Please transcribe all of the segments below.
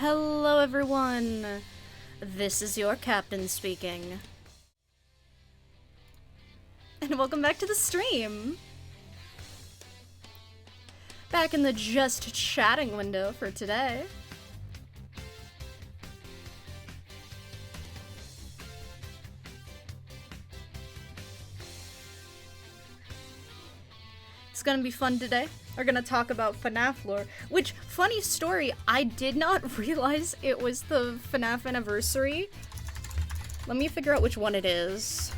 Hello everyone! This is your captain speaking. And welcome back to the stream! Back in the just chatting window for today. It's gonna be fun today. We're gonna talk about FNaF lore, which, funny story, I did not realize it was the FNaF anniversary. Let me figure out which one it is.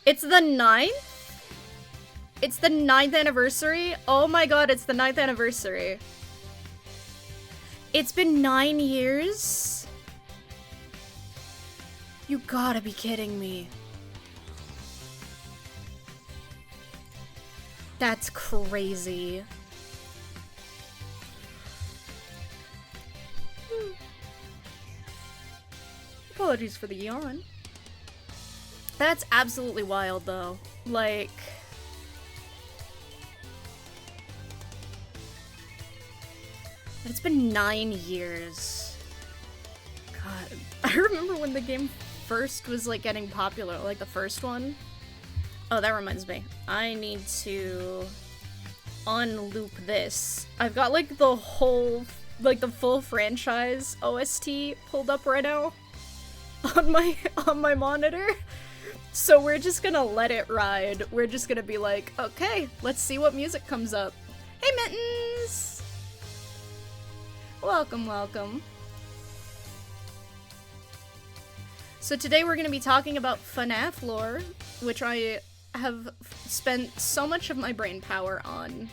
It's the 9th? It's the 9th anniversary? Oh my god, it's the 9th anniversary. It's been 9 years? You gotta be kidding me. That's crazy. Apologies for the yawn. That's absolutely wild though. Like... It's been 9 years. God, I remember when the game first was like getting popular, like the first one. Oh, that reminds me. I need to unloop this. I've got like the whole, like the full franchise OST pulled up right now on my monitor. So we're just gonna let it ride. We're just gonna be like, okay, let's see what music comes up. Hey, Mittens! Welcome, welcome. So today we're going to be talking about FNaF lore, which I have spent so much of my brain power on.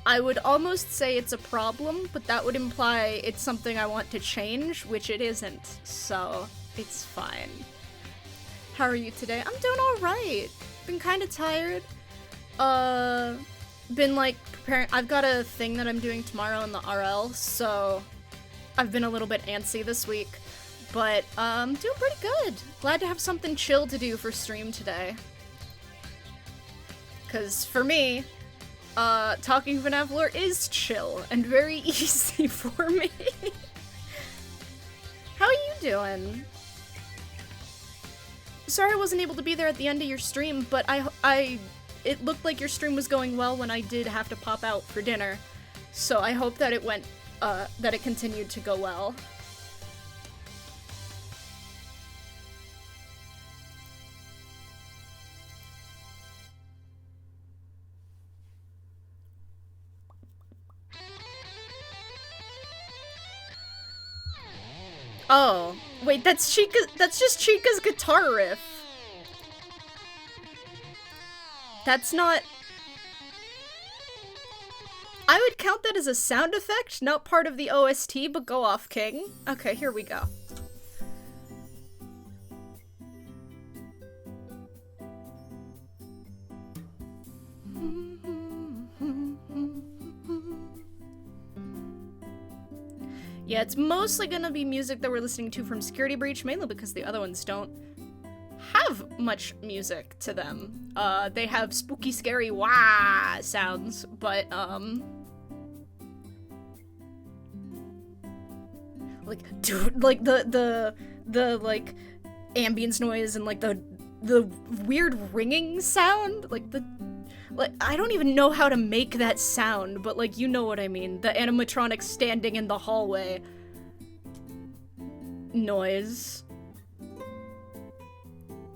I would almost say it's a problem, but that would imply it's something I want to change, which it isn't, so it's fine. How are you today? I'm doing alright. Been kind of tired. Been like preparing. I've got a thing that I'm doing tomorrow in the RL, so I've been a little bit antsy this week, but doing pretty good. Glad to have something chill to do for stream today. Cause for me, talking FNaF lore is chill and very easy for me. How are you doing? Sorry I wasn't able to be there at the end of your stream, but it looked like your stream was going well when I did have to pop out for dinner. So I hope that it went, that it continued to go well. Oh, wait, that's just Chica's guitar riff. That's not... I would count that as a sound effect, not part of the OST, but go off, King. Okay, here we go. Yeah, it's mostly gonna be music that we're listening to from Security Breach, mainly because the other ones don't have much music to them. They have spooky, scary wah sounds, but like, dude, like the like ambience noise and like the weird ringing sound, like I don't even know how to make that sound, but like you know what I mean. The animatronic standing in the hallway noise.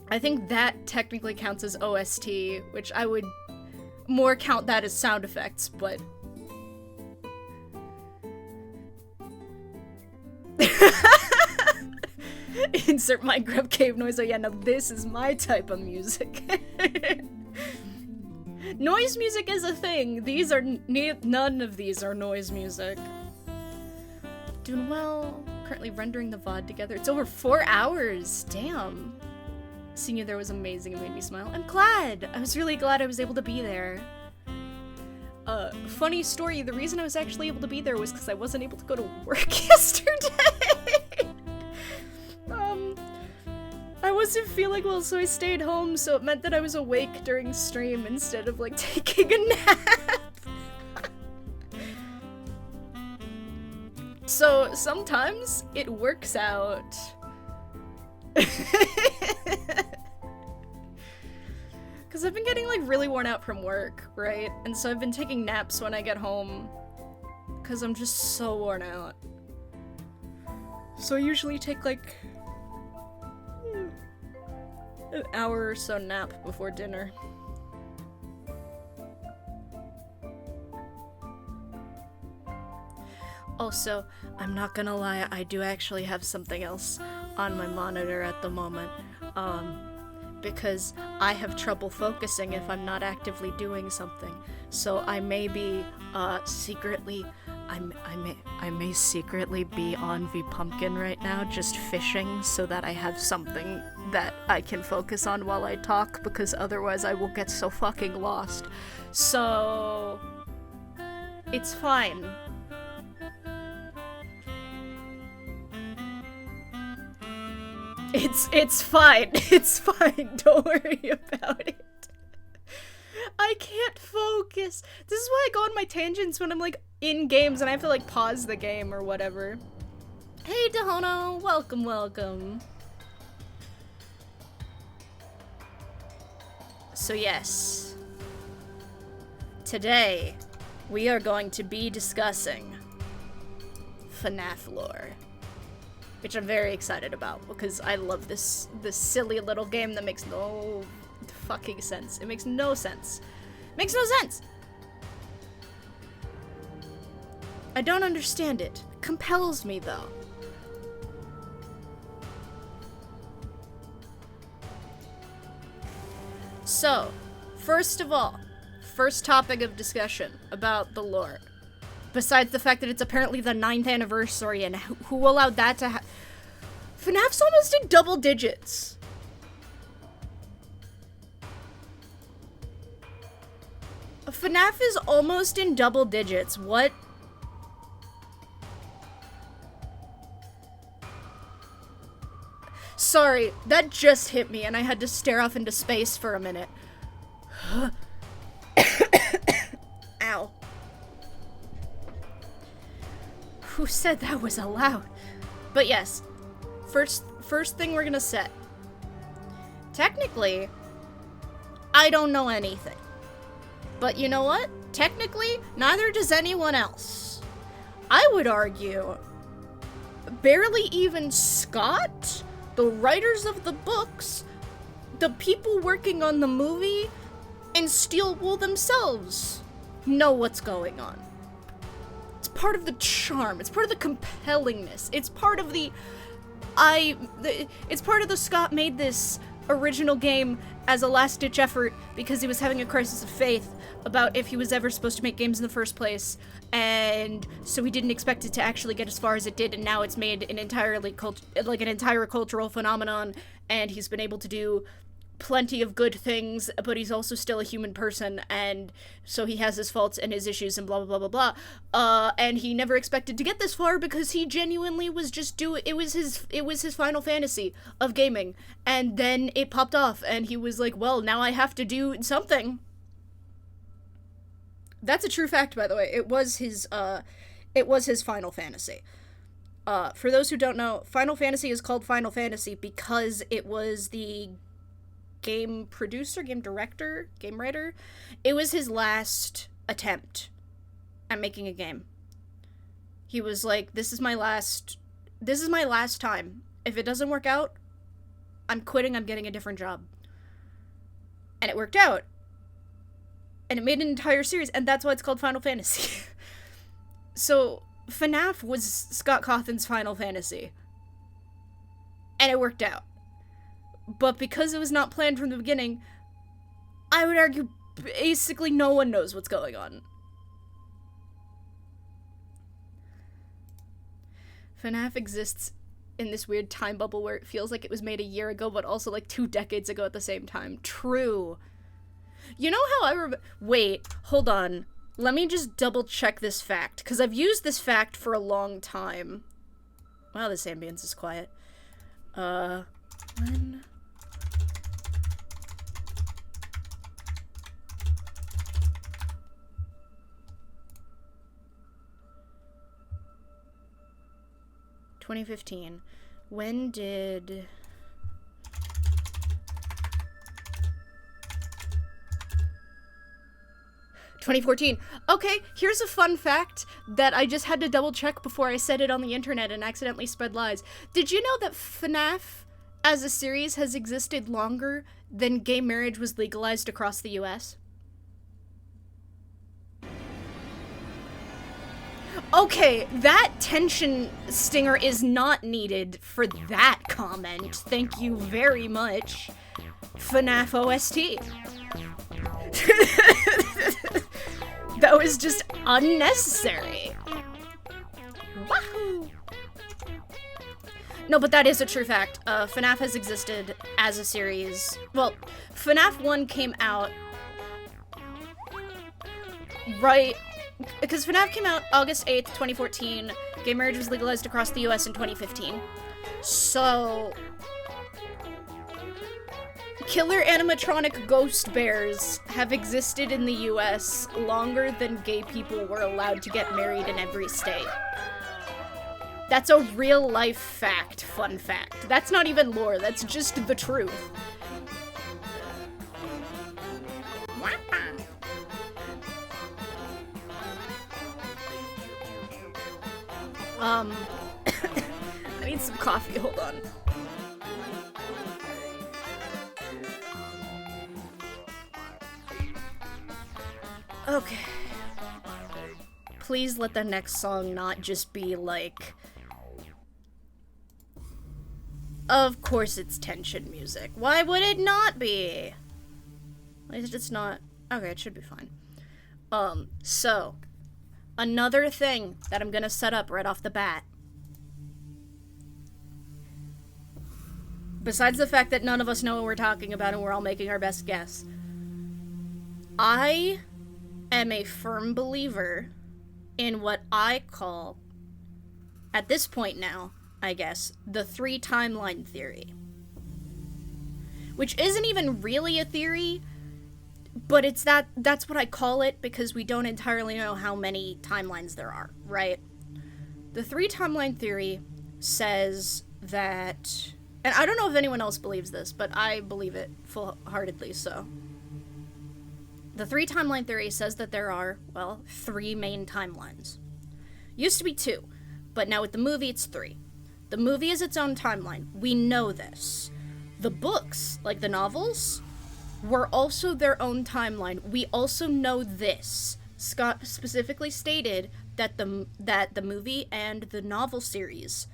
I think that technically counts as OST, which I would more count that as sound effects, but... Insert Minecraft cave noise. Oh yeah, now this is my type of music. Noise music is a thing. These are... none of these are noise music. Doing well. Currently rendering the VOD together. It's over 4 hours. Damn. Seeing you there was amazing. It made me smile. I'm glad! I was really glad I was able to be there. funny story, the reason I was actually able to be there was because I wasn't able to go to work yesterday. I wasn't feeling well, so I stayed home, so it meant that I was awake during stream instead of, like, taking a nap. So, sometimes it works out. Because I've been getting, like, really worn out from work, right? And so I've been taking naps when I get home, because I'm just so worn out. So I usually take, like, an hour or so nap before dinner. Also, I'm not gonna lie, I do actually have something else on my monitor at the moment, because I have trouble focusing if I'm not actively doing something. So I may be, secretly, I may secretly be on Vpumpkin right now, just fishing so that I have something that I can focus on while I talk, because otherwise I will get so fucking lost. So, it's fine. It's fine. It's fine. Don't worry about it. I can't focus. This is why I go on my tangents when I'm, like, in games and I have to, like, pause the game or whatever. Hey, Dahono. Welcome, welcome. So, yes. Today, we are going to be discussing FNaF lore. Which I'm very excited about, because I love this silly little game that makes no fucking sense. It makes no sense. Makes no sense! I don't understand it. It compels me, though. So, first of all, first topic of discussion about the lore. Besides the fact that it's apparently the 9th anniversary, and who allowed that to FNAF's almost in double digits. FNAF is almost in double digits. What? Sorry, that just hit me and I had to stare off into space for a minute. Ow. Who said that was allowed? But yes, first thing we're gonna set. Technically, I don't know anything. But you know what? Technically, neither does anyone else. I would argue, barely even Scott, the writers of the books, the people working on the movie, and Steel Wool themselves know what's going on. It's part of the charm. It's part of the compellingness. It's part of it's part of the Scott made this original game as a last-ditch effort because he was having a crisis of faith about if he was ever supposed to make games in the first place, and so he didn't expect it to actually get as far as it did, and now it's made an entirely an entire cultural phenomenon, and he's been able to do plenty of good things, but he's also still a human person, and so he has his faults and his issues and blah blah blah blah blah. And he never expected to get this far because he genuinely was just it was his Final Fantasy of gaming, and then it popped off, and he was like, well, now I have to do something. That's a true fact, by the way. It was his Final Fantasy. For those who don't know, Final Fantasy is called Final Fantasy because it was the game producer, game director, game writer. It was his last attempt at making a game. He was like, this is my last time. If it doesn't work out, I'm quitting, I'm getting a different job. And it worked out. And it made an entire series, and that's why it's called Final Fantasy. So, FNaF was Scott Cawthon's Final Fantasy. And it worked out. But because it was not planned from the beginning, I would argue basically no one knows what's going on. FNaF exists in this weird time bubble where it feels like it was made a year ago, but also like 2 decades ago at the same time. True. You know how wait, hold on. Let me just double check this fact, because I've used this fact for a long time. Wow, this ambience is quiet. When... ...2015. When did... 2014. Okay, here's a fun fact that I just had to double check before I said it on the internet and accidentally spread lies. Did you know that FNaF as a series has existed longer than gay marriage was legalized across the US? Okay, that tension stinger is not needed for that comment. Thank you very much, FNaF OST. That was just unnecessary. Wahoo! No, but that is a true fact. FNaF has existed as a series. Well, FNaF 1 came out right... Because FNaF came out August 8th, 2014. Gay marriage was legalized across the US in 2015. So... Killer animatronic ghost bears have existed in the US longer than gay people were allowed to get married in every state. That's a real life fact, fun fact. That's not even lore, that's just the truth. I need some coffee, hold on. Okay. Please let the next song not just be like... Of course it's tension music. Why would it not be? It's just not... Okay, it should be fine. So... Another thing that I'm gonna set up right off the bat. Besides the fact that none of us know what we're talking about and we're all making our best guess. I am a firm believer in what I call, at this point now, I guess, the 3 timeline theory. Which isn't even really a theory, but it's that's what I call it because we don't entirely know how many timelines there are, right? The 3 timeline theory says that, and I don't know if anyone else believes this, but I believe it full-heartedly, so. The 3 timeline theory says that there are, well, 3 main timelines. Used to be 2, but now with the movie it's 3. The movie is its own timeline. We know this. The books, like the novels, were also their own timeline. We also know this. Scott specifically stated that the movie and the novel series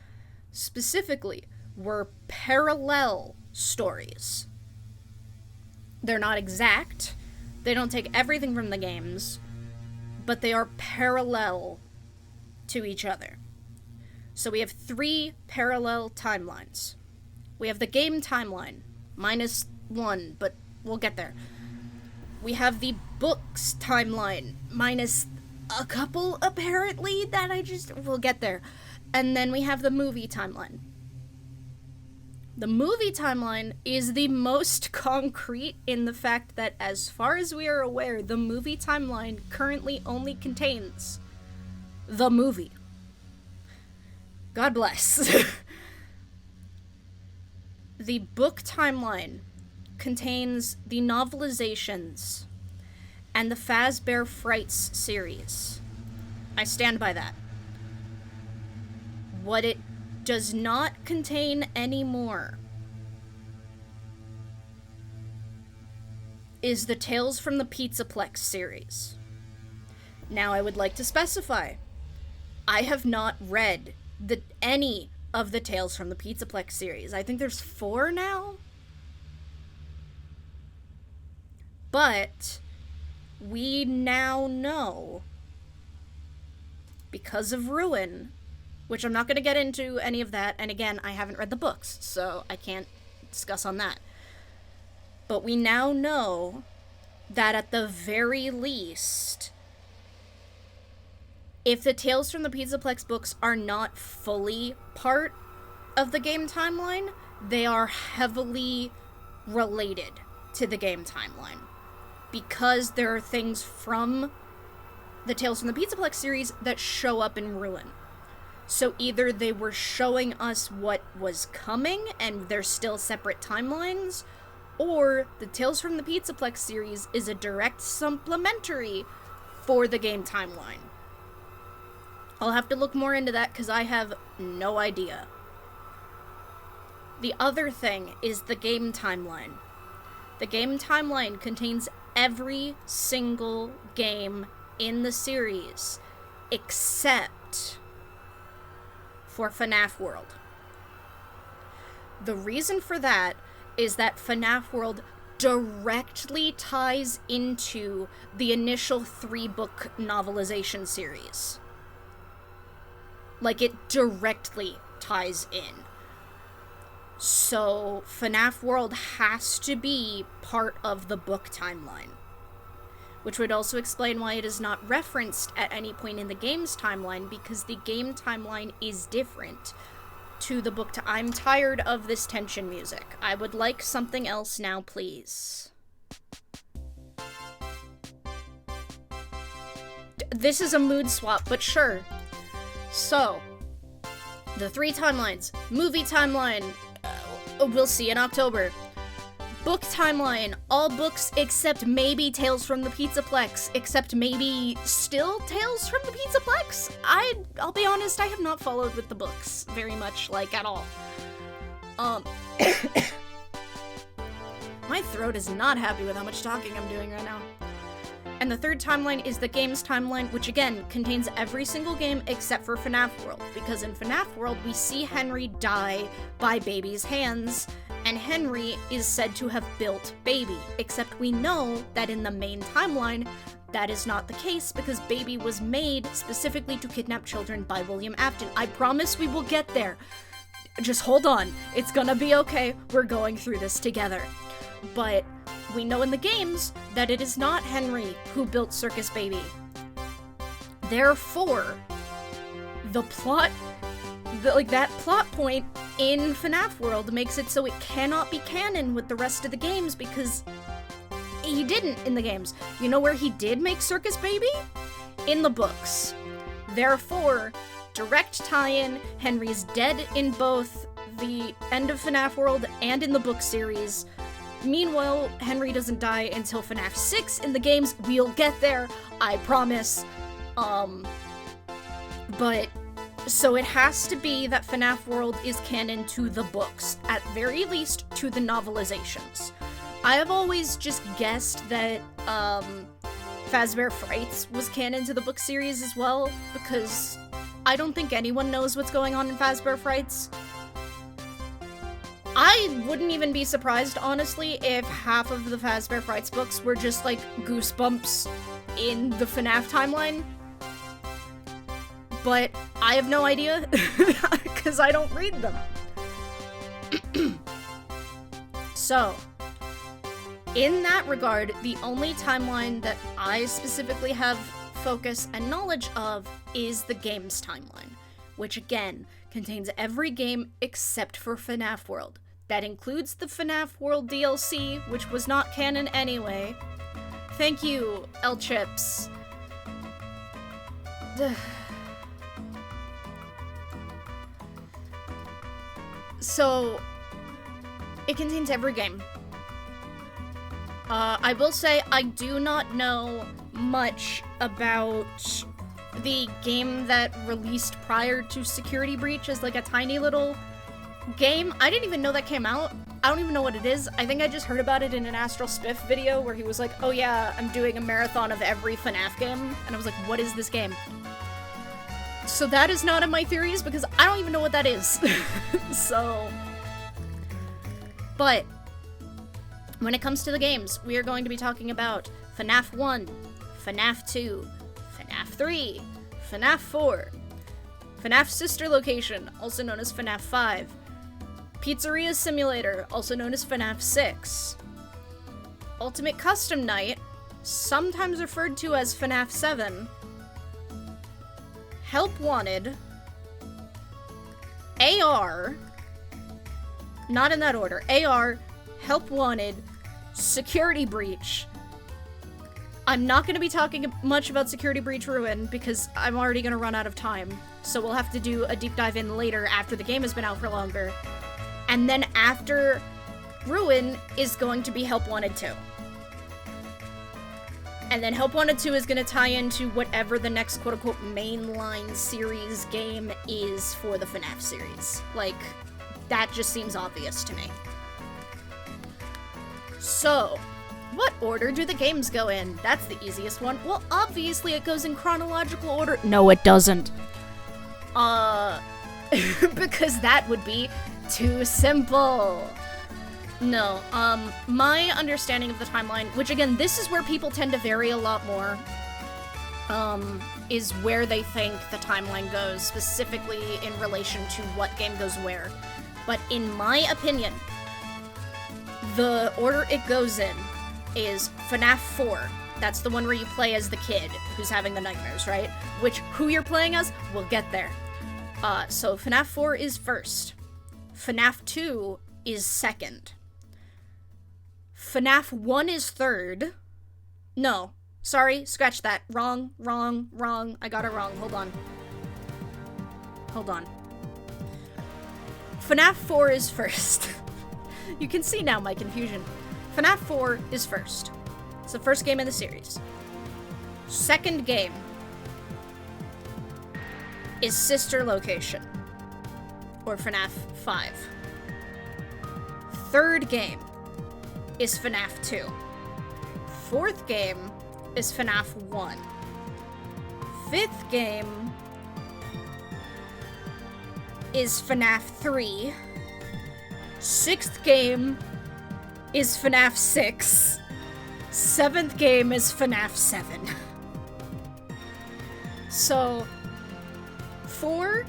specifically were parallel stories. They're not exact. They don't take everything from the games, but they are parallel to each other. So we have 3 parallel timelines. We have the game timeline, minus 1, but we'll get there. We have the books timeline, minus a couple, apparently, that we'll get there. And then we have the movie timeline. The movie timeline is the most concrete in the fact that, as far as we are aware, the movie timeline currently only contains the movie. God bless. The book timeline contains the novelizations and the Fazbear Frights series. I stand by that. What it does not contain anymore is the Tales from the Pizzaplex series. Now, I would like to specify, I have not read any of the Tales from the Pizzaplex series. I think there's 4 now? But we now know, because of Ruin, which I'm not going to get into any of that, and again, I haven't read the books, so I can't discuss on that. But we now know that at the very least, if the Tales from the Pizzaplex books are not fully part of the game timeline, they are heavily related to the game timeline. Because there are things from the Tales from the Pizzaplex series that show up in Ruin. So either they were showing us what was coming and they're still separate timelines, or the Tales from the Pizzaplex series is a direct supplementary for the game timeline. I'll have to look more into that because I have no idea. The other thing is the game timeline. The game timeline contains every single game in the series except for FNaF World. The reason for that is that FNaF World directly ties into the initial 3-book novelization series. Like, it directly ties in. So, FNaF World has to be part of the book timeline. Which would also explain why it is not referenced at any point in the game's timeline, because the game timeline is different to the book. I'm tired of this tension music. I would like something else now, please. This is a mood swap, but sure. So, the 3 timelines. Movie timeline, we'll see in October. Book timeline, all books except maybe Tales from the Pizzaplex, except maybe still Tales from the Pizzaplex? I'll be honest, I have not followed with the books very much, like, at all. My throat is not happy with how much talking I'm doing right now. And the 3rd timeline is the game's timeline, which again, contains every single game except for FNaF World, because in FNaF World, we see Henry die by Baby's hands, and Henry is said to have built Baby, except we know that in the main timeline, that is not the case because Baby was made specifically to kidnap children by William Afton. I promise we will get there. Just hold on. It's gonna be okay. We're going through this together. But we know in the games that it is not Henry who built Circus Baby. Therefore, the plot, that plot point in FNaF World makes it so it cannot be canon with the rest of the games because he didn't in the games. You know where he did make Circus Baby? In the books. Therefore, direct tie-in, Henry's dead in both the end of FNaF World and in the book series. Meanwhile, Henry doesn't die until FNaF 6 in the games. We'll get there, I promise. But so it has to be that FNaF World is canon to the books, at very least to the novelizations. I have always just guessed that Fazbear Frights was canon to the book series as well, because I don't think anyone knows what's going on in Fazbear Frights. I wouldn't even be surprised, honestly, if half of the Fazbear Frights books were just, like, Goosebumps in the FNaF timeline. But I have no idea, because I don't read them. So, in that regard, the only timeline that I specifically have focus and knowledge of is the game's timeline, which again, contains every game except for FNaF World. That includes the FNaF World DLC, which was not canon anyway. Thank you, L-Chips. So, it contains every game. I will say I do not know much about the game that released prior to Security Breach as like a tiny little game. I didn't even know that came out. I don't even know what it is. I think I just heard about it in an Astral Spiff video where he was like, oh yeah, I'm doing a marathon of every FNaF game. And I was like, what is this game? So that is not in my theories because I don't even know what that is. So, but when it comes to the games, we are going to be talking about FNaF 1, FNaF 2, FNaF 3, FNaF 4, FNaF Sister Location, also known as FNaF 5, Pizzeria Simulator, also known as FNaF 6, Ultimate Custom Night, sometimes referred to as FNaF 7, Help Wanted, AR, not in that order, AR, Help Wanted, Security Breach. I'm not going to be talking much about Security Breach Ruin because I'm already going to run out of time. So we'll have to do a deep dive in later after the game has been out for longer. And then after Ruin is going to be Help Wanted 2. And then Help Wanted 2 is going to tie into whatever the next quote-unquote mainline series game is for the FNaF series. Like, that just seems obvious to me. So, what order do the games go in? That's the easiest one. Well, obviously it goes in chronological order. No, it doesn't. Because that would be too simple. No, my understanding of the timeline, which again, this is where people tend to vary a lot more, is where they think the timeline goes, specifically in relation to what game goes where. But in my opinion, the order it goes in is FNaF 4. That's the one where you play as the kid who's having the nightmares, right? Which, who you're playing as, we'll get there. So FNaF 4 is first. FNaF 2 is second. FNaF 1 is third. No, sorry, scratch that. Wrong. I got it wrong. Hold on. FNaF 4 is first. You can see now my confusion. FNaF 4 is first. It's the first game in the series. Second game is Sister Location, or FNaF 5. Third game is FNaF 2. Fourth game is FNaF 1. Fifth game is FNaF 3. Sixth game is FNaF 6. Seventh game is FNaF 7. So, 4,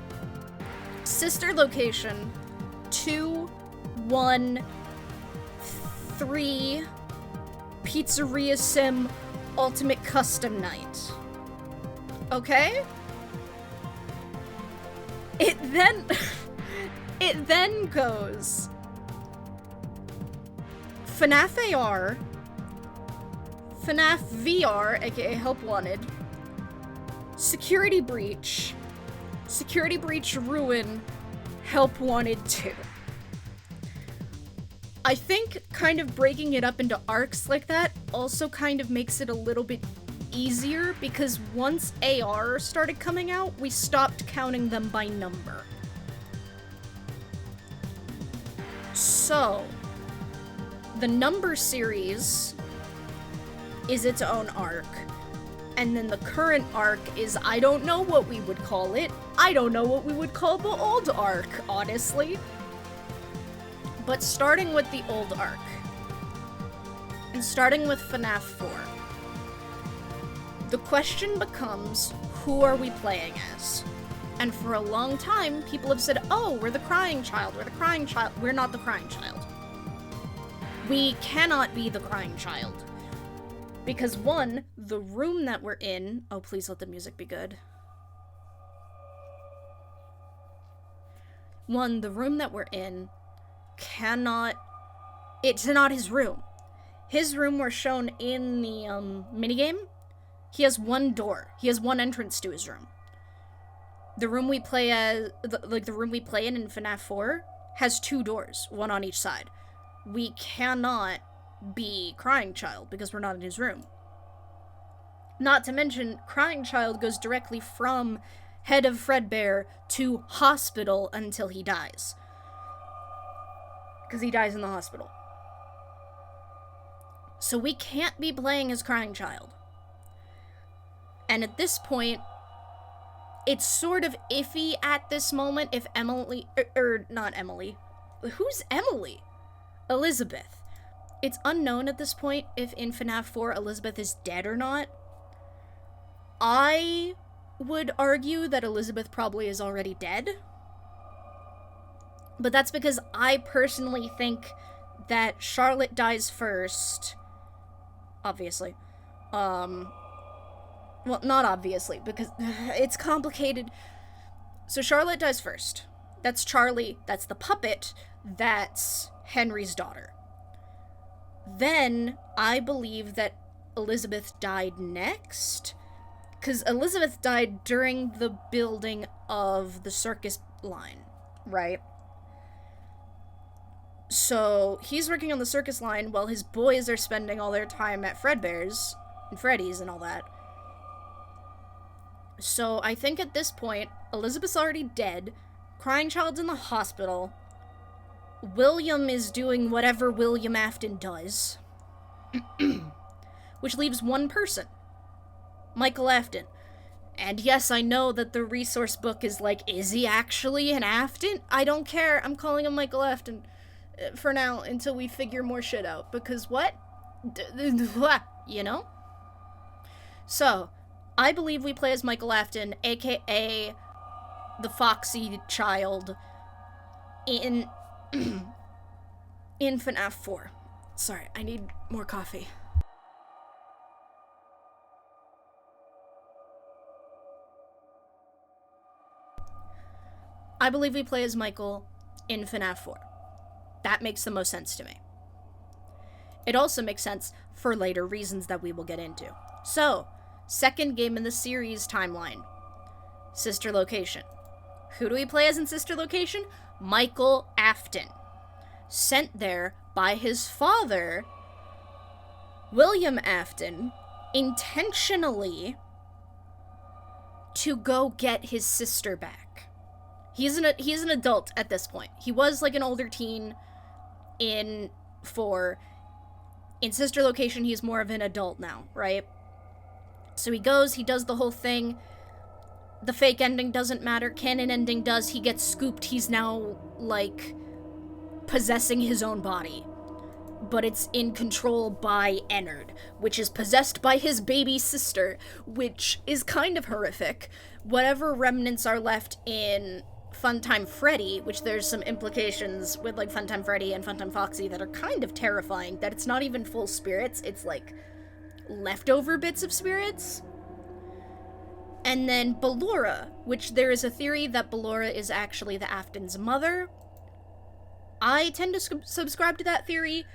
Sister Location, 2, 1, 3, Pizzeria Sim, Ultimate Custom Night. Okay? It then goes FNaF AR, FNaF VR, aka Help Wanted, Security Breach, Security Breach Ruin, Help Wanted 2. I think kind of breaking it up into arcs like that also kind of makes it a little bit easier, because once AR started coming out, we stopped counting them by number. So, the number series is its own arc, and then the current arc is, I don't know what we would call it. I don't know what we would call the old arc, honestly. But starting with the old arc, and starting with FNaF 4, the question becomes, who are we playing as? And for a long time, people have said, oh, we're the crying child, we're the crying child. We're not the crying child. We cannot be the crying child. Because one, the room that we're in, oh, please let the music be good. One, the room that we're in it's not his room. His room we're shown in the, minigame. He has one door. He has one entrance to his room. The room we play the room we play in FNaF 4 has 2 doors, one on each side. We cannot be Crying Child because we're not in his room. Not to mention, Crying Child goes directly from Head of Fredbear to hospital until he dies. Because he dies in the hospital. So we can't be playing as Crying Child. And at this point, it's sort of iffy at this moment if Emily, not Emily. Who's Emily? Elizabeth. It's unknown at this point if in FNaF 4 Elizabeth is dead or not. I would argue that Elizabeth probably is already dead. But that's because I personally think that Charlotte dies first. Obviously. Well, not obviously, because it's complicated. So Charlotte dies first. That's Charlie. That's the puppet. That's Henry's daughter. Then I believe that Elizabeth died next. Because Elizabeth died during the building of the circus line, right? So he's working on the circus line while his boys are spending all their time at Fredbear's and Freddy's and all that. So I think at this point, Elizabeth's already dead, Crying Child's in the hospital, William is doing whatever William Afton does, which leaves one person, Michael Afton. And yes, I know that the resource book is like, is he actually an Afton? I don't care, I'm calling him Michael Afton for now until we figure more shit out, because what? You know? So, I believe we play as Michael Afton, aka the Foxy Child, in FNaF 4. Sorry, I need more coffee. I believe we play as Michael in FNaF 4. That makes the most sense to me. It also makes sense for later reasons that we will get into. So, second game in the series timeline. Sister Location. Who do we play as in Sister Location? Michael Afton. Sent there by his father, William Afton, intentionally to go get his sister back. He's an adult at this point. He was like an older teen in 4. In Sister Location, he's more of an adult now, right? So he goes, he does the whole thing. The fake ending doesn't matter. Canon ending does. He gets scooped. He's now, like, possessing his own body. But it's in control by Ennard, which is possessed by his baby sister, which is kind of horrific. Whatever remnants are left in Funtime Freddy, which there's some implications with, like, Funtime Freddy and Funtime Foxy that are kind of terrifying, that it's not even full spirits, it's, like, leftover bits of spirits. And then Ballora, which there is a theory that Ballora is actually the Afton's mother. I tend to subscribe to that theory,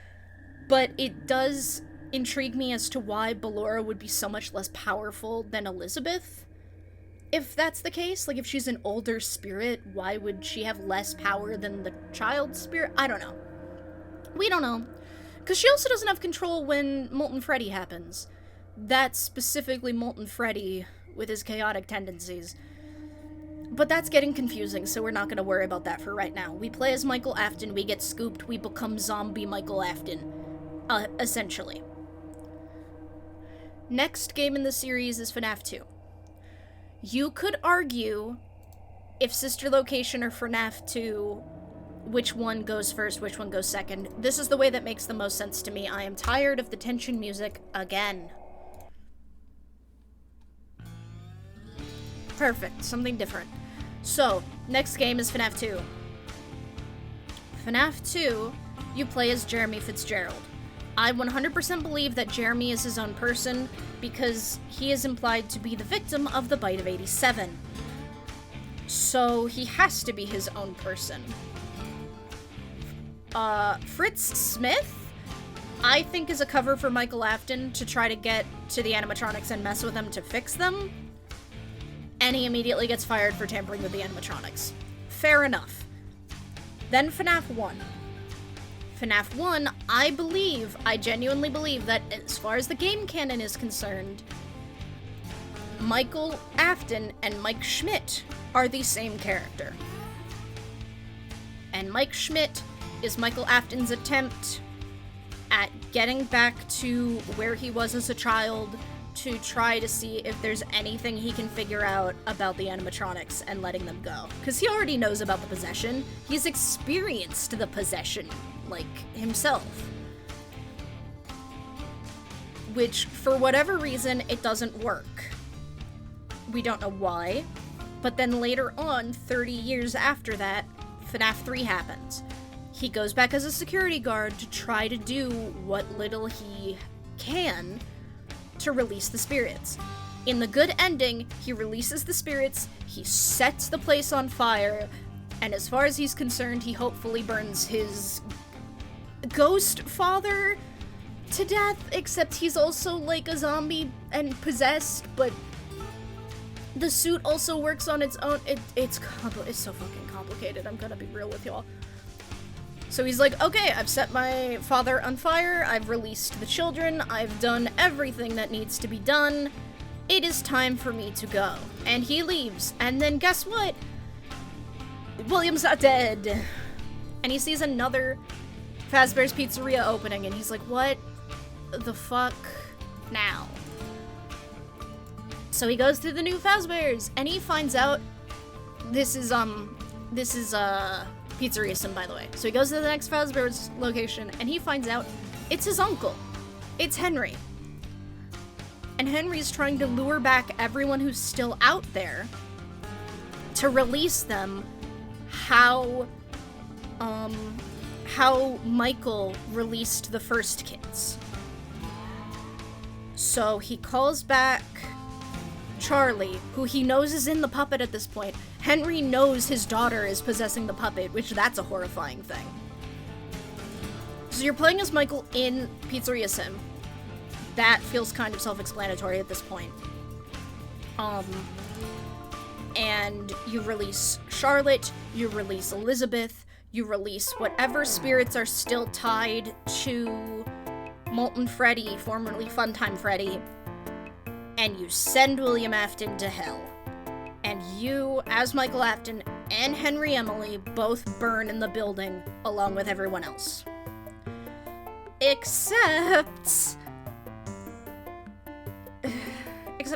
but it does intrigue me as to why Ballora would be so much less powerful than Elizabeth. If that's the case, like if she's an older spirit, why would she have less power than the child spirit? I don't know. We don't know. Because she also doesn't have control when Molten Freddy happens. That's specifically Molten Freddy with his chaotic tendencies. But that's getting confusing, so we're not going to worry about that for right now. We play as Michael Afton, we get scooped, we become zombie Michael Afton. Essentially. Next game in the series is FNaF 2. You could argue if Sister Location or FNaF 2, which one goes first, which one goes second. This is the way that makes the most sense to me. I am tired of the tension music again. Perfect, something different. So, next game is FNaF 2. FNaF 2, you play as Jeremy Fitzgerald. I 100% believe that Jeremy is his own person because he is implied to be the victim of the bite of 87. So, he has to be his own person. Fritz Smith, I think is a cover for Michael Afton to try to get to the animatronics and mess with them to fix them. And he immediately gets fired for tampering with the animatronics. Fair enough. Then FNaF 1. FNaF 1, I genuinely believe that as far as the game canon is concerned, Michael Afton and Mike Schmidt are the same character. And Mike Schmidt is Michael Afton's attempt at getting back to where he was as a child to try to see if there's anything he can figure out about the animatronics and letting them go. Because he already knows about the possession. He's experienced the possession, like, himself. Which, for whatever reason, it doesn't work. We don't know why. But then later on, 30 years after that, FNaF 3 happens. He goes back as a security guard to try to do what little he can to release the spirits. In the good ending, he releases the spirits, he sets the place on fire, and as far as he's concerned, he hopefully burns his ghost father to death, except he's also like a zombie and possessed, but the suit also works on its own. It's so fucking complicated, I'm gonna be real with y'all. So he's like, okay, I've set my father on fire, I've released the children, I've done everything that needs to be done. It is time for me to go. And he leaves. And then guess what? William's not dead. And he sees another Fazbear's Pizzeria opening, and he's like, what the fuck now? So he goes to the new Fazbear's, and he finds out this is Pizzeria Sim, by the way. So he goes to the next Fazbear's location, and he finds out it's his uncle. It's Henry. And Henry's trying to lure back everyone who's still out there to release them how Michael released the first kids. So he calls back Charlie, who he knows is in the puppet at this point. Henry knows his daughter is possessing the puppet, which that's a horrifying thing. So you're playing as Michael in Pizzeria Sim. That feels kind of self-explanatory at this point. And you release Charlotte, you release Elizabeth, you release whatever spirits are still tied to Molten Freddy, formerly Funtime Freddy, and you send William Afton to hell. And you, as Michael Afton, and Henry Emily both burn in the building along with everyone else. Except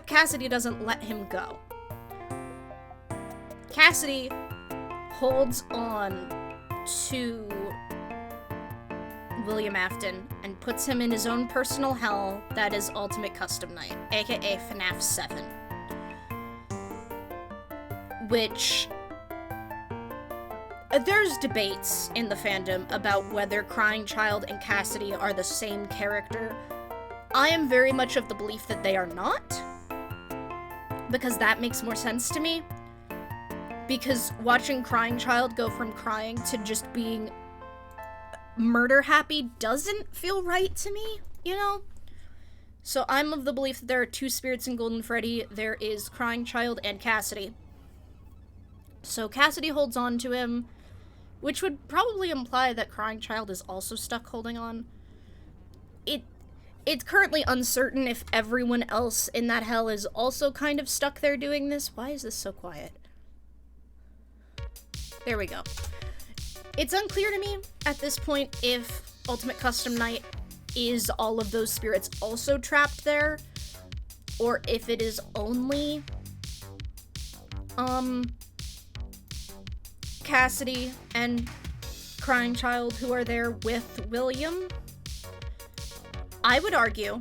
Cassidy doesn't let him go. Cassidy holds on to William Afton and puts him in his own personal hell that is Ultimate Custom Night, aka FNaF 7. Which there's debates in the fandom about whether Crying Child and Cassidy are the same character. I am very much of the belief that they are not, because that makes more sense to me. Because watching Crying Child go from crying to just being murder happy doesn't feel right to me, you know? So I'm of the belief that there are two spirits in Golden Freddy. There is Crying Child and Cassidy. So Cassidy holds on to him, which would probably imply that Crying Child is also stuck holding on. It's currently uncertain if everyone else in that hell is also kind of stuck there doing this. Why is this so quiet? There we go. It's unclear to me at this point if Ultimate Custom Night is all of those spirits also trapped there, or if it is only Cassidy and Crying Child who are there with William. I would argue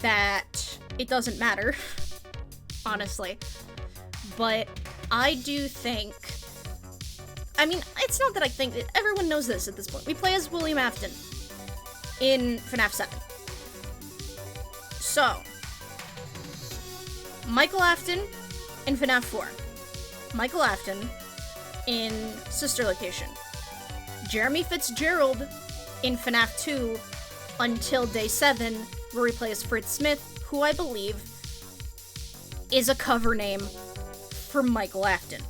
that it doesn't matter, honestly, but I do think, I mean, it's not that I think, everyone knows this at this point. We play as William Afton in FNaF 7. So, Michael Afton in FNaF 4. Michael Afton in Sister Location. Jeremy Fitzgerald in FNaF 2 until Day 7, where we play as Fritz Smith, who I believe is a cover name for Michael Afton.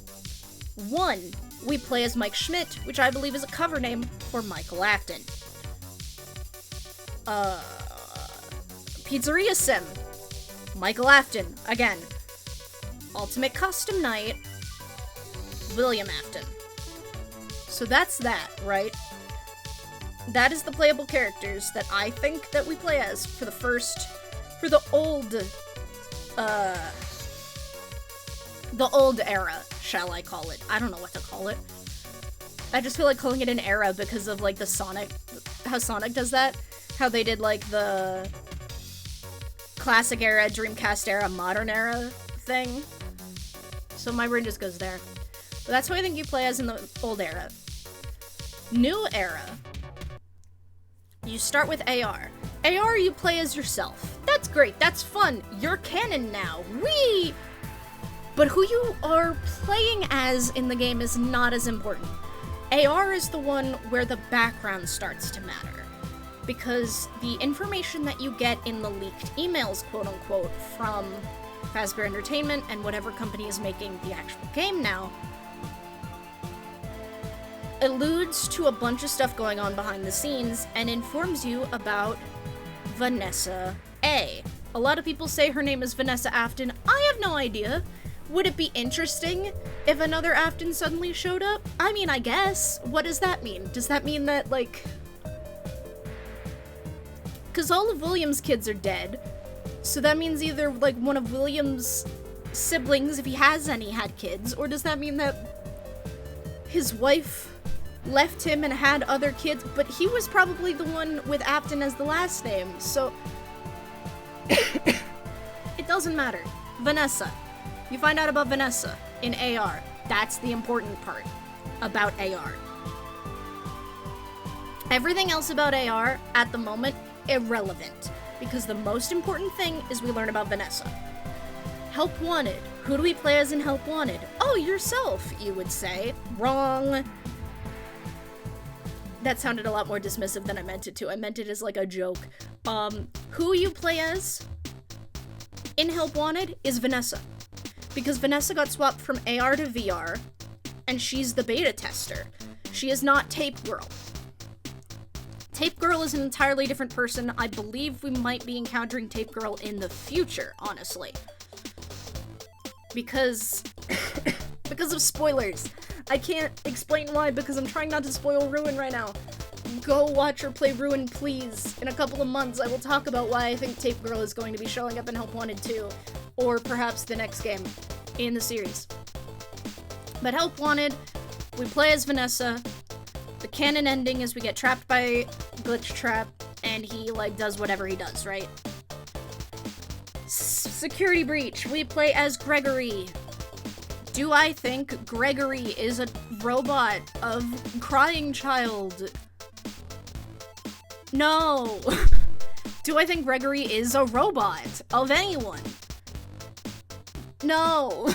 1, we play as Mike Schmidt, which I believe is a cover name for Michael Afton. Pizzeria Sim, Michael Afton, again. Ultimate Custom Night, William Afton. So that's that, right? That is the playable characters that I think that we play as for the old era, shall I call it. I don't know what to call it. I just feel like calling it an era because of, like, how Sonic does that. How they did, like, the classic era, Dreamcast era, modern era thing. So my brain just goes there. But that's what I think you play as in the old era. New era, you start with AR. AR you play as yourself. That's great. That's fun. You're canon now. Whee! But who you are playing as in the game is not as important. AR is the one where the background starts to matter. Because the information that you get in the leaked emails, quote-unquote, from Fazbear Entertainment and whatever company is making the actual game now, alludes to a bunch of stuff going on behind the scenes and informs you about Vanessa A. A lot of people say her name is Vanessa Afton. I have no idea. Would it be interesting if another Afton suddenly showed up? I mean, I guess. What does that mean? Does that mean that, like... Because all of William's kids are dead. So that means either, like, one of William's siblings, if he has any, had kids. Or does that mean that his wife left him and had other kids? But he was probably the one with Afton as the last name, so... It doesn't matter. Vanessa. You find out about Vanessa in AR. That's the important part about AR. Everything else about AR, at the moment, irrelevant. Because the most important thing is we learn about Vanessa. Help Wanted. Who do we play as in Help Wanted? Oh, yourself, you would say. Wrong. That sounded a lot more dismissive than I meant it to. I meant it as like a joke. Who you play as in Help Wanted is Vanessa. Because Vanessa got swapped from AR to VR, and she's the beta tester. She is not Tape Girl. Tape Girl is an entirely different person. I believe we might be encountering Tape Girl in the future, honestly. Because of spoilers. I can't explain why, because I'm trying not to spoil Ruin right now. Go watch or play Ruin, please. In a couple of months, I will talk about why I think Tape Girl is going to be showing up in Help Wanted 2, or perhaps the next game in the series. But Help Wanted, we play as Vanessa. The canon ending is we get trapped by Glitch Trap, and he, like, does whatever he does, right? Security Breach, we play as Gregory. Do I think Gregory is a robot of Crying Child? No. Do I think Gregory is a robot of anyone? No.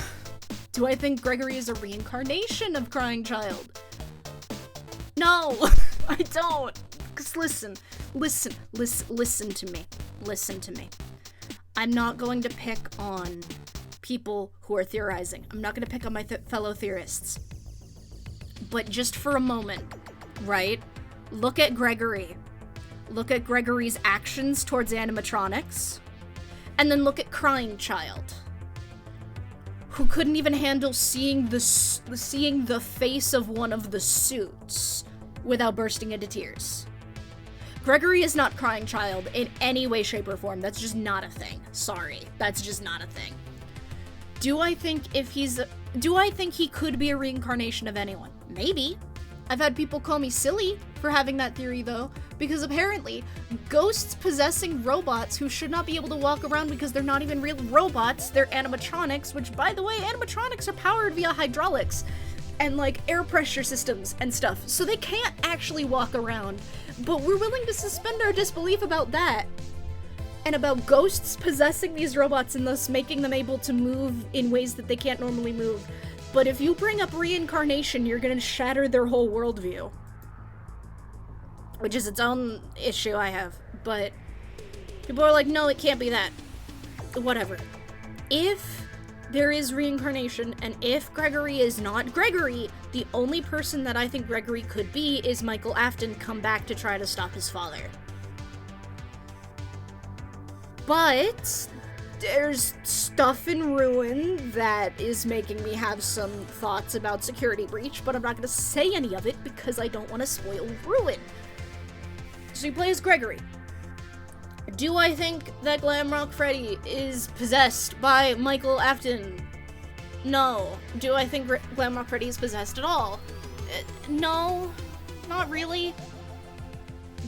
Do I think Gregory is a reincarnation of Crying Child? No, I don't. Because listen to me. Listen to me. I'm not going to pick on people who are theorizing. I'm not going to pick on my fellow theorists. But just for a moment, right? Look at Gregory. Look at Gregory's actions towards animatronics. And then look at Crying Child, who couldn't even handle seeing the face of one of the suits without bursting into tears. Gregory is not Crying Child in any way, shape, or form. That's just not a thing. Sorry. That's just not a thing. Do I think he could be a reincarnation of anyone? Maybe. I've had people call me silly for having that theory, though, because apparently ghosts possessing robots who should not be able to walk around because they're not even real robots, they're animatronics, which, by the way, animatronics are powered via hydraulics and, like, air pressure systems and stuff, so they can't actually walk around, but we're willing to suspend our disbelief about that, and about ghosts possessing these robots and thus making them able to move in ways that they can't normally move. But if you bring up reincarnation, you're gonna shatter their whole worldview. Which is its own issue I have. But people are like, no, it can't be that. Whatever. If there is reincarnation, and if Gregory is not Gregory, the only person that I think Gregory could be is Michael Afton come back to try to stop his father. But there's stuff in Ruin that is making me have some thoughts about Security Breach, but I'm not going to say any of it because I don't want to spoil Ruin. So you play as Gregory. Do I think that Glamrock Freddy is possessed by Michael Afton? No. Do I think Glamrock Freddy is possessed at all? No. Not really.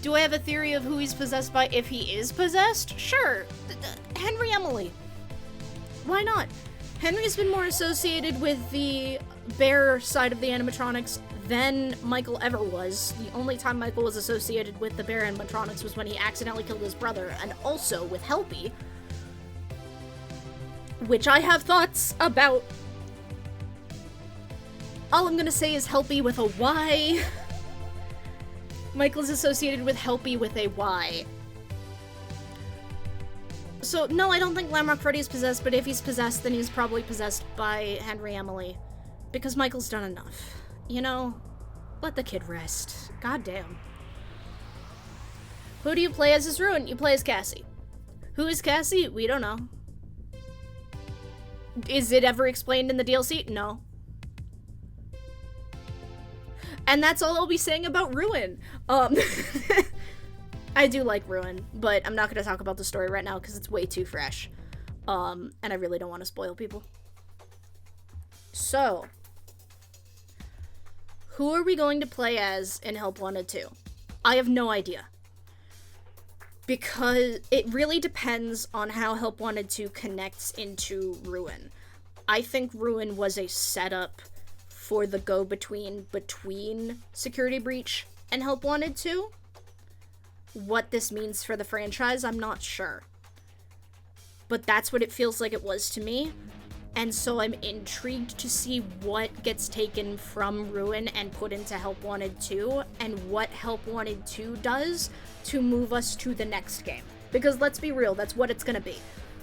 Do I have a theory of who he's possessed by if he is possessed? Sure. Henry Emily. Why not? Henry's been more associated with the bear side of the animatronics than Michael ever was. The only time Michael was associated with the Bear animatronics was when he accidentally killed his brother, and also with Helpy, which I have thoughts about. All I'm gonna say is Helpy with a Y. Michael's associated with Helpy with a Y. So, no, I don't think Glamrock Freddy is possessed, but if he's possessed, then he's probably possessed by Henry Emily. Because Michael's done enough. You know, let the kid rest. God damn. Who do you play as Ruin? You play as Cassie. Who is Cassie? We don't know. Is it ever explained in the DLC? No. And that's all I'll be saying about Ruin. I do like Ruin, but I'm not going to talk about the story right now because it's way too fresh. And I really don't want to spoil people. So, who are we going to play as in Help Wanted 2? I have no idea. Because it really depends on how Help Wanted 2 connects into Ruin. I think Ruin was a setup for the go-between between Security Breach and Help Wanted 2. What this means for the franchise, I'm not sure. But that's what it feels like it was to me. And so I'm intrigued to see what gets taken from Ruin and put into Help Wanted 2, and what Help Wanted 2 does to move us to the next game. Because let's be real, that's what it's gonna be.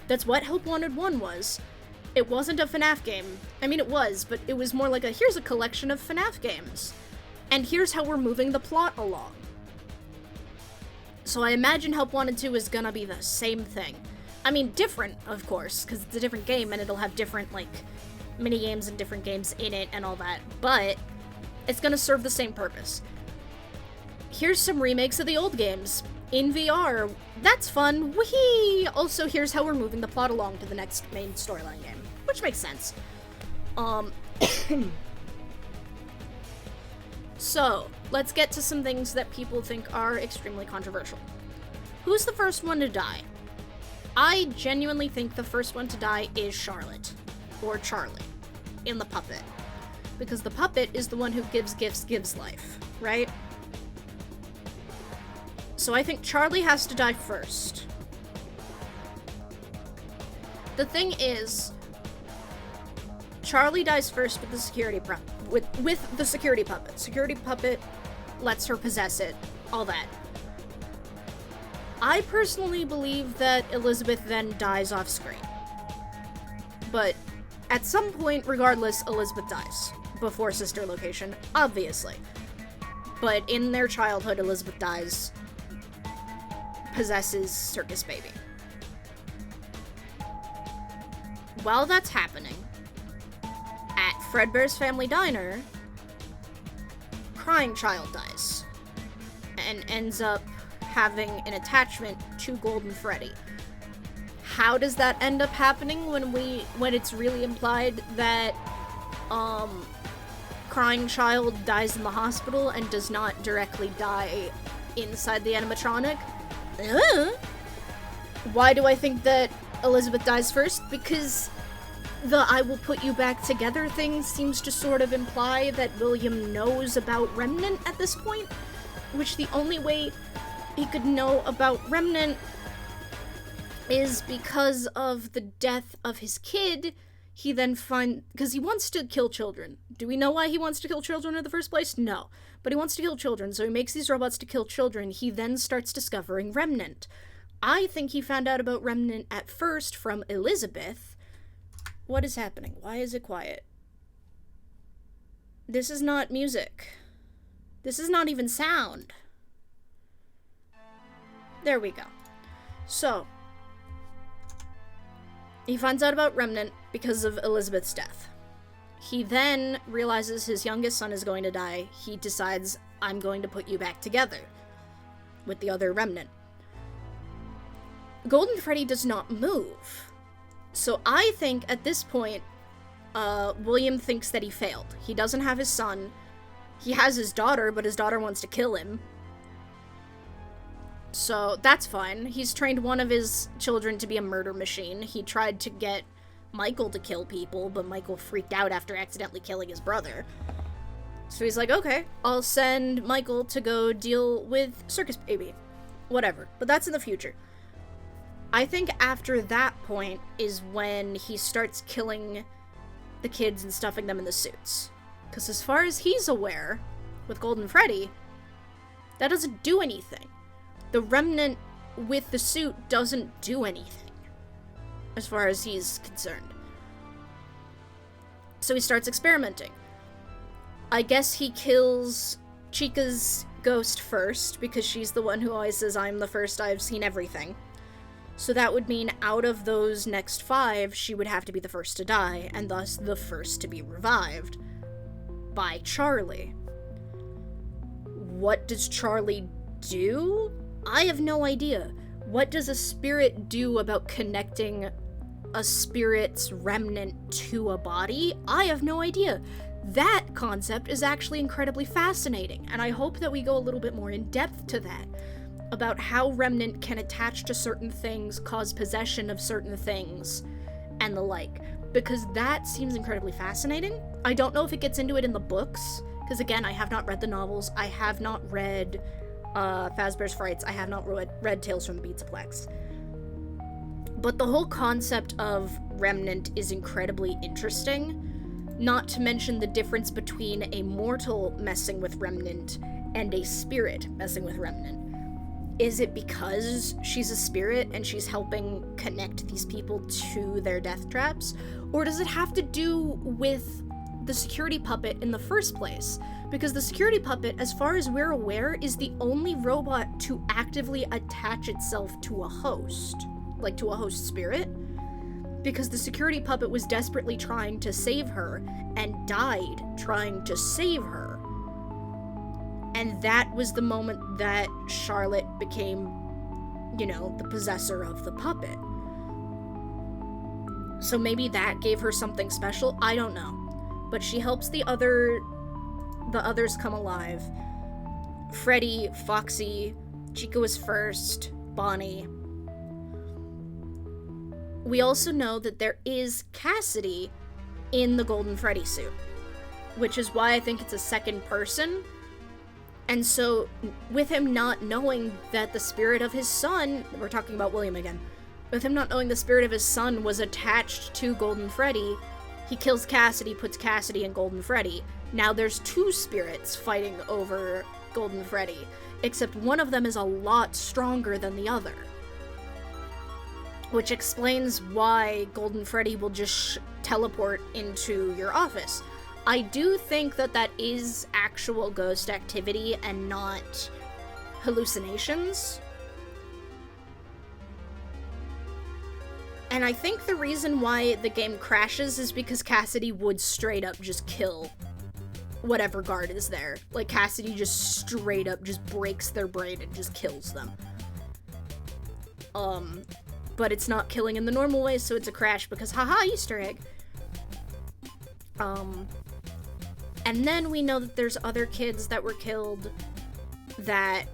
That's what Help Wanted 1 was. It wasn't a FNaF game. I mean, it was, but it was more like here's a collection of FNaF games. And here's how we're moving the plot along. So I imagine Help Wanted 2 is gonna be the same thing. I mean, different, of course, because it's a different game and it'll have different, mini-games and different games in it and all that, but it's gonna serve the same purpose. Here's some remakes of the old games in VR. That's fun. Whee! Also, here's how we're moving the plot along to the next main storyline game, which makes sense. So, let's get to some things that people think are extremely controversial. Who's the first one to die? I genuinely think the first one to die is Charlotte, or Charlie, in the puppet. Because the puppet is the one who gives gifts, gives life, right? So I think Charlie has to die first. The thing is, Charlie dies first with the security with the security puppet. Security puppet lets her possess it, all that. I personally believe that Elizabeth then dies off screen. But at some point, regardless, Elizabeth dies. Before Sister Location, obviously. But in their childhood, Elizabeth dies, possesses Circus Baby. While that's happening, at Fredbear's Family Diner, Crying Child dies. And ends up having an attachment to Golden Freddy. How does that end up happening when it's really implied that Crying Child dies in the hospital and does not directly die inside the animatronic? Why do I think that Elizabeth dies first? Because the I will put you back together thing seems to sort of imply that William knows about Remnant at this point, which the only way he could know about Remnant is because of the death of his kid. He then because he wants to kill children. Do we know why he wants to kill children in the first place? No. But he wants to kill children, so he makes these robots to kill children. He then starts discovering Remnant. I think he found out about Remnant at first from Elizabeth. What is happening? Why is it quiet? This is not music. This is not even sound. There we go. So, he finds out about Remnant because of Elizabeth's death. He then realizes his youngest son is going to die. He decides, I'm going to put you back together with the other Remnant. Golden Freddy does not move. So I think at this point, William thinks that he failed. He doesn't have his son. He has his daughter, but his daughter wants to kill him. So that's fine. He's trained one of his children to be a murder machine. He tried to get Michael to kill people, but Michael freaked out after accidentally killing his brother. So he's like, okay, I'll send Michael to go deal with Circus Baby. Whatever. But that's in the future. I think after that point is when he starts killing the kids and stuffing them in the suits. Because as far as he's aware, with Golden Freddy, that doesn't do anything. The remnant with the suit doesn't do anything, as far as he's concerned. So he starts experimenting. I guess he kills Chica's ghost first, because she's the one who always says, I'm the first, I've seen everything. So that would mean out of those next 5, she would have to be the first to die, and thus the first to be revived by Charlie. What does Charlie do? I have no idea. What does a spirit do about connecting a spirit's remnant to a body? I have no idea. That concept is actually incredibly fascinating, and I hope that we go a little bit more in depth to that, about how remnant can attach to certain things, cause possession of certain things, and the like, because that seems incredibly fascinating. I don't know if it gets into it in the books, because again, I have not read the novels, I have not read Fazbear's Frights, I have not read Tales from the Pizzaplex. But the whole concept of remnant is incredibly interesting, not to mention the difference between a mortal messing with remnant and a spirit messing with remnant. Is it because she's a spirit and she's helping connect these people to their death traps? Or does it have to do with the security puppet in the first place? Because the security puppet, as far as we're aware, is the only robot to actively attach itself to a host. Like, to a host spirit. Because the security puppet was desperately trying to save her and died trying to save her. And that was the moment that Charlotte became, the possessor of the puppet. So maybe that gave her something special, I don't know. But she helps the others come alive. Freddy, Foxy, Chica was first, Bonnie. We also know that there is Cassidy in the Golden Freddy suit, which is why I think it's a second person. And so, with him not knowing that the spirit of his son, we're talking about William again, with him not knowing the spirit of his son was attached to Golden Freddy, he kills Cassidy, puts Cassidy in Golden Freddy. Now there's 2 spirits fighting over Golden Freddy, except one of them is a lot stronger than the other. Which explains why Golden Freddy will just teleport into your office. I do think that that is actual ghost activity and not hallucinations. And I think the reason why the game crashes is because Cassidy would straight up just kill whatever guard is there. Like, Cassidy just straight up just breaks their brain and just kills them. But it's not killing in the normal way, so it's a crash because, haha, Easter egg. And then we know that there's other kids that were killed, that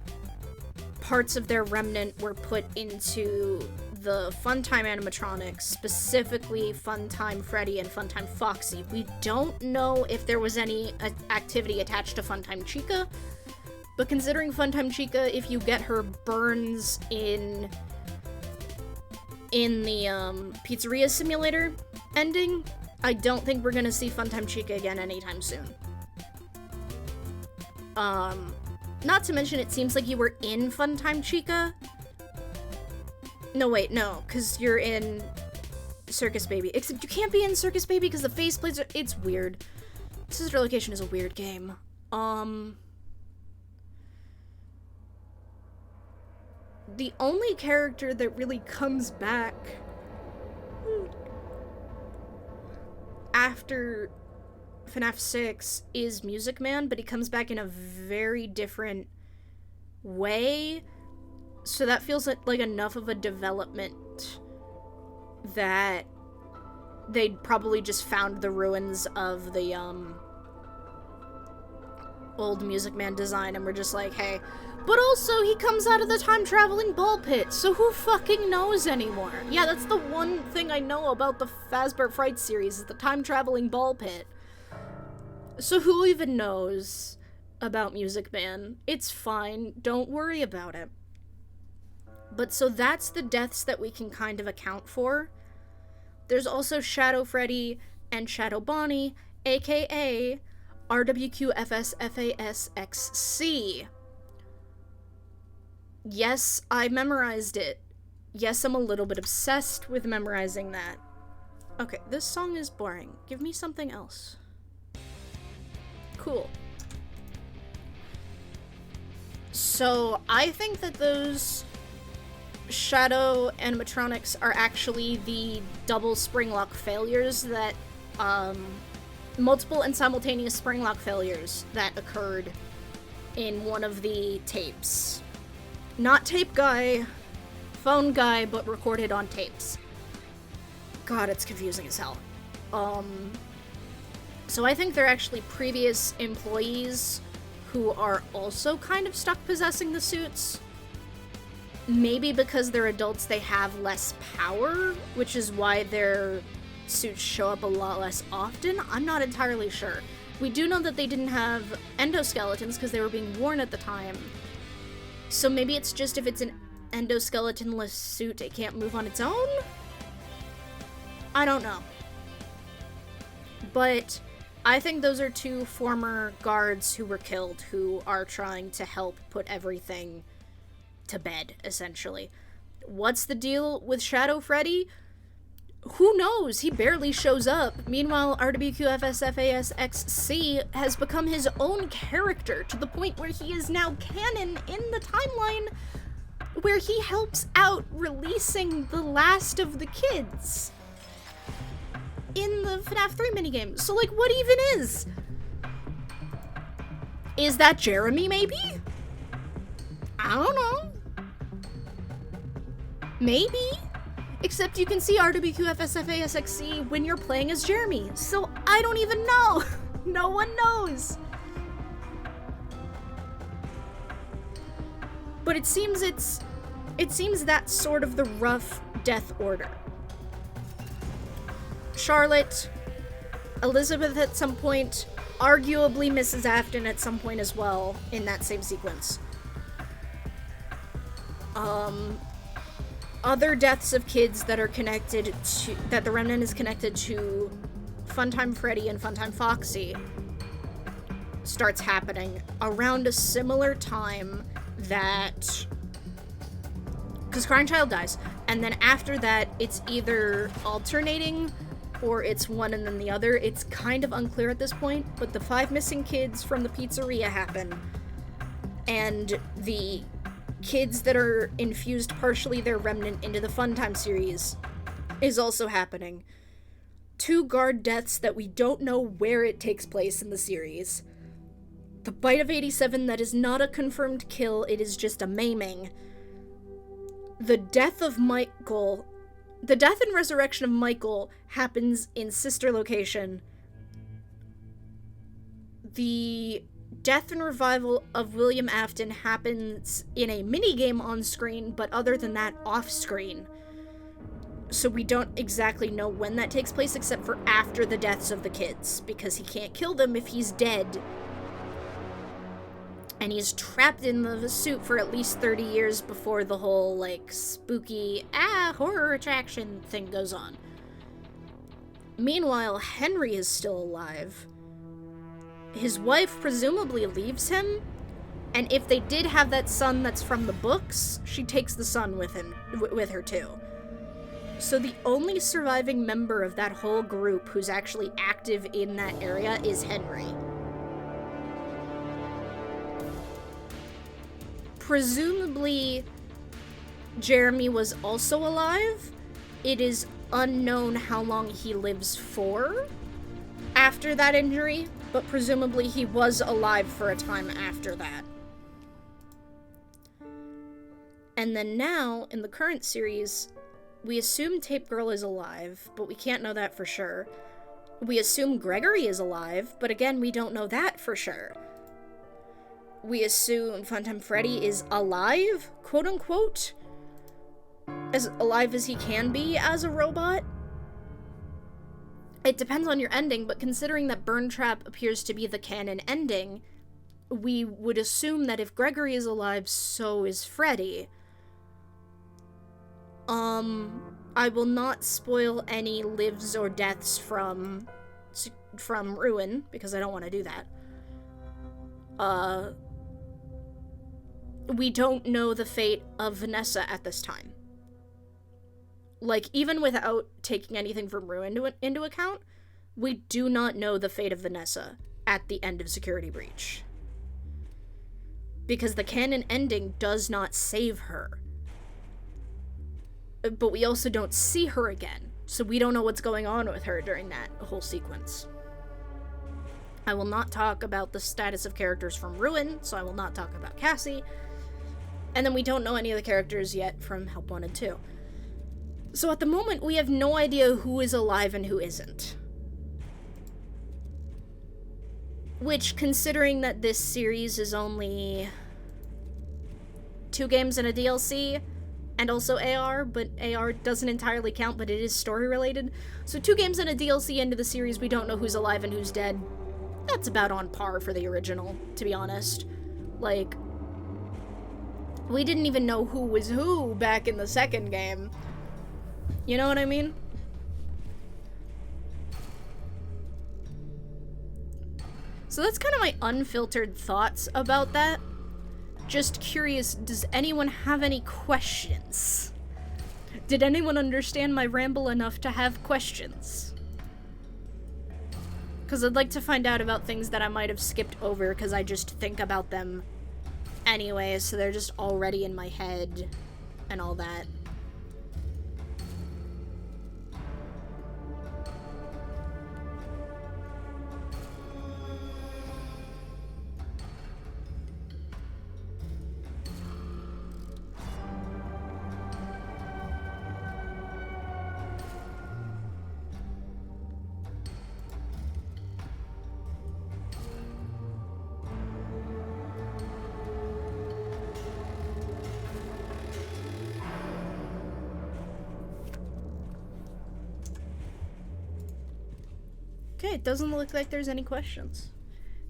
parts of their remnant were put into the Funtime animatronics, specifically Funtime Freddy and Funtime Foxy. We don't know if there was any activity attached to Funtime Chica, but considering Funtime Chica, if you get her burns in the Pizzeria Simulator ending, I don't think we're gonna see Funtime Chica again anytime soon. Not to mention, it seems like you were in Funtime Chica. No, wait, no, because you're in Circus Baby. Except you can't be in Circus Baby because the faceplates are- it's weird. Sister Location is a weird game. The only character that really comes back after FNaF 6 is Music Man, but he comes back in a very different way. So that feels like enough of a development that they'd probably just found the ruins of the old Music Man design and we're just like, hey. But also, he comes out of the time-traveling ball pit, so who fucking knows anymore? Yeah, that's the one thing I know about the Fazbear Fright series, is the time-traveling ball pit. So who even knows about Music Man? It's fine. Don't worry about it. But so that's the deaths that we can kind of account for. There's also Shadow Freddy and Shadow Bonnie, aka RWQFSFASXC. Yes, I memorized it. Yes, I'm a little bit obsessed with memorizing that. Okay, this song is boring. Give me something else. Cool. So, I think that those shadow animatronics are actually the double spring lock failures that, multiple and simultaneous spring lock failures that occurred in one of the tapes. Not tape guy, phone guy, but recorded on tapes. God, it's confusing as hell. So I think they're actually previous employees who are also kind of stuck possessing the suits. Maybe because they're adults, they have less power, which is why their suits show up a lot less often. I'm not entirely sure. We do know that they didn't have endoskeletons because they were being worn at the time. So maybe it's just if it's an endoskeletonless suit, it can't move on its own? I don't know. But I think those are two former guards who were killed who are trying to help put everything to bed, essentially. What's the deal with Shadow Freddy? Who knows? He barely shows up. Meanwhile, RWQFSFASXC has become his own character to the point where he is now canon in the timeline where he helps out releasing the last of the kids in the FNaF 3 minigame. So, like, what even is? Is that Jeremy, maybe? I don't know. Maybe. Except you can see RWQFSFASXC when you're playing as Jeremy. So, I don't even know. No one knows. But it seems that's sort of the rough death order. Charlotte, Elizabeth at some point, arguably Mrs. Afton at some point as well in that same sequence. Other deaths of kids that are connected to, that the Remnant is connected to Funtime Freddy and Funtime Foxy starts happening around a similar time that, because Crying Child dies, and then after that it's either alternating or it's one and then the other. It's kind of unclear at this point, but the 5 missing kids from the pizzeria happen, and the kids that are infused partially their Remnant into the Funtime series is also happening. 2 guard deaths that we don't know where it takes place in the series. The Bite of 87 that is not a confirmed kill, it is just a maiming. The death of Michael, the death and resurrection of Michael happens in sister location. The death and revival of William Afton happens in a minigame on screen, but other than that, off screen. So we don't exactly know when that takes place, except for after the deaths of the kids, because he can't kill them if he's dead. And he's trapped in the suit for at least 30 years before the whole, like, spooky, horror attraction thing goes on. Meanwhile, Henry is still alive. His wife presumably leaves him, and if they did have that son that's from the books, she takes the son with her too. So the only surviving member of that whole group who's actually active in that area is Henry. Presumably, Jeremy was also alive. It is unknown how long he lives for after that injury, but presumably he was alive for a time after that. And then now, in the current series, we assume Tape Girl is alive, but we can't know that for sure. We assume Gregory is alive, but again, we don't know that for sure. We assume Funtime Freddy is alive, quote-unquote, as alive as he can be as a robot. It depends on your ending, but considering that Burn Trap appears to be the canon ending, we would assume that if Gregory is alive, so is Freddy. I will not spoil any lives or deaths from Ruin, because I don't want to do that. We don't know the fate of Vanessa at this time. Like, even without taking anything from Ruin into account, we do not know the fate of Vanessa at the end of Security Breach. Because the canon ending does not save her. But we also don't see her again, so we don't know what's going on with her during that whole sequence. I will not talk about the status of characters from Ruin, so I will not talk about Cassie. And then we don't know any of the characters yet from Help Wanted 2. So at the moment, we have no idea who is alive and who isn't. Which, considering that this series is only 2 games and a DLC, and also AR, but AR doesn't entirely count, but it is story-related. So 2 games and a DLC into the series, we don't know who's alive and who's dead. That's about on par for the original, to be honest. Like, we didn't even know who was who back in the second game. You know what I mean? So that's kind of my unfiltered thoughts about that. Just curious, does anyone have any questions? Did anyone understand my ramble enough to have questions? Because I'd like to find out about things that I might have skipped over because I just think about them anyway, so they're just already in my head and all that. Okay, it doesn't look like there's any questions.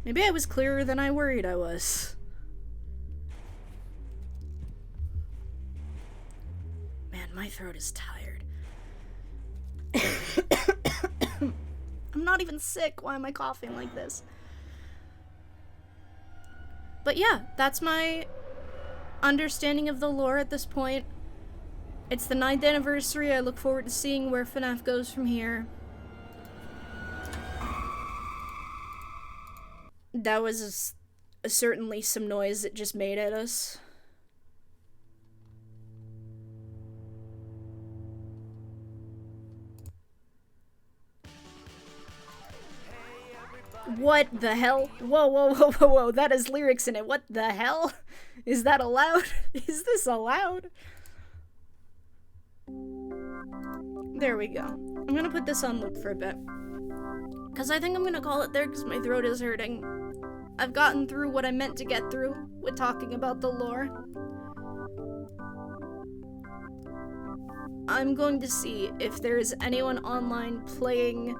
Maybe I was clearer than I worried I was. Man, my throat is tired. I'm not even sick. Why am I coughing like this? But yeah, that's my understanding of the lore at this point. It's the 9th anniversary. I look forward to seeing where FNaF goes from here. That was certainly some noise it just made at us. What the hell? Whoa, whoa, whoa, whoa, whoa, that has lyrics in it. What the hell? Is that allowed? Is this allowed? There we go. I'm gonna put this on loop for a bit. Because I think I'm gonna call it there because my throat is hurting. I've gotten through what I meant to get through with talking about the lore. I'm going to see if there's anyone online playing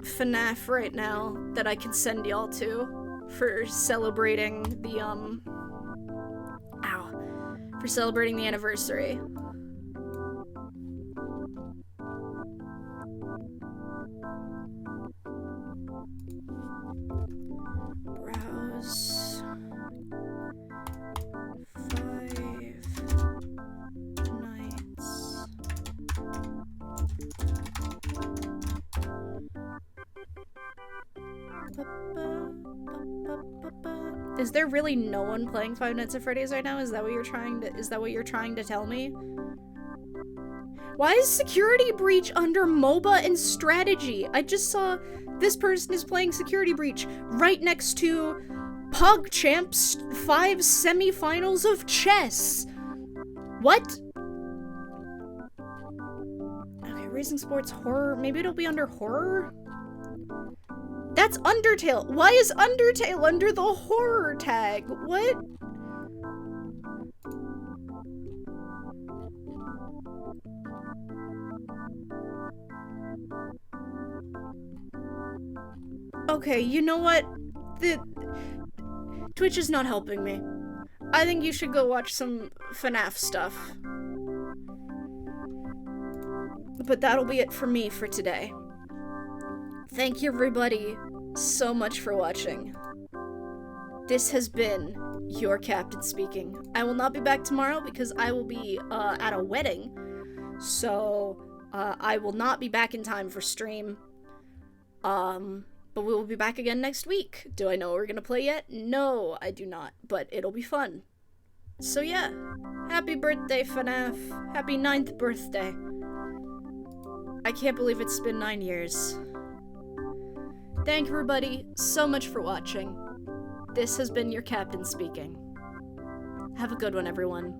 FNaF right now that I can send y'all to for celebrating the, for celebrating the anniversary. Browse 5 nights. Is there really no one playing Five Nights at Freddy's right now? Is that what you're trying to tell me? Why is Security Breach under MOBA and strategy? I just saw this person is playing Security Breach right next to PogChamp's 5 semifinals of chess. What? Okay, Raising Sports Horror. Maybe it'll be under horror? That's Undertale. Why is Undertale under the horror tag? What? Okay, you know what? The Twitch is not helping me. I think you should go watch some FNaF stuff. But that'll be it for me for today. Thank you everybody so much for watching. This has been your captain speaking. I will not be back tomorrow because I will be at a wedding. So I will not be back in time for stream. But we will be back again next week. Do I know what we're gonna play yet? No, I do not, but it'll be fun. So yeah, happy birthday, FNaF. Happy 9th birthday. I can't believe it's been 9 years. Thank everybody so much for watching. This has been your captain speaking. Have a good one, everyone.